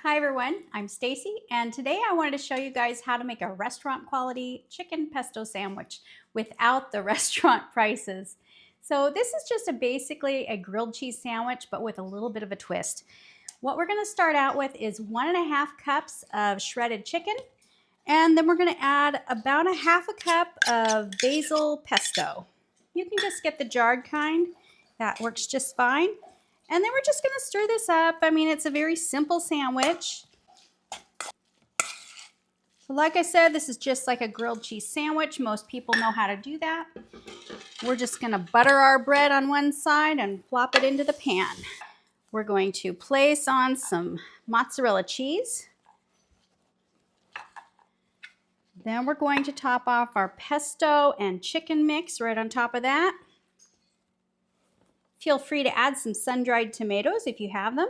Hi everyone, I'm Stacy, and today I wanted to show you guys how to make a restaurant quality chicken pesto sandwich without the restaurant prices. So this is just basically a grilled cheese sandwich, but with a little bit of a twist. What we're going to start out with is 1.5 cups of shredded chicken, and then we're going to add about 1/2 cup of basil pesto. You can just get the jarred kind. That works just fine. And then we're just going to stir this up. I mean, it's a very simple sandwich. So like I said, this is just like a grilled cheese sandwich. Most people know how to do that. We're just going to butter our bread on one side and plop it into the pan. We're going to place on some mozzarella cheese. Then we're going to top off our pesto and chicken mix right on top of that. Feel free to add some sun-dried tomatoes if you have them.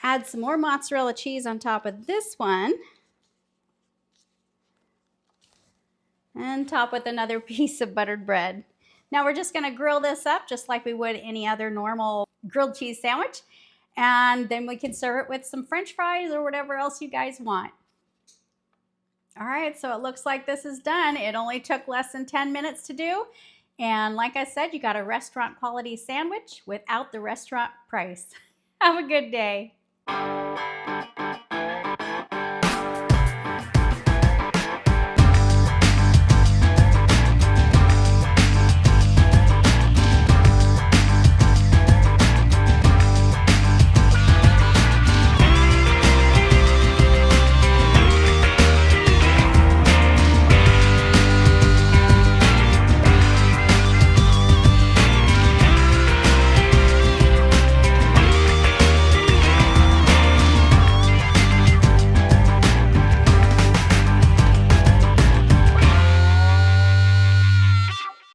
Add some more mozzarella cheese on top of this one. And top with another piece of buttered bread. Now we're just going to grill this up just like we would any other normal grilled cheese sandwich. And then we can serve it with some French fries or whatever else you guys want. All right, so it looks like this is done. It only took less than 10 minutes to do. And like I said, you got a restaurant quality sandwich without the restaurant price. Have a good day.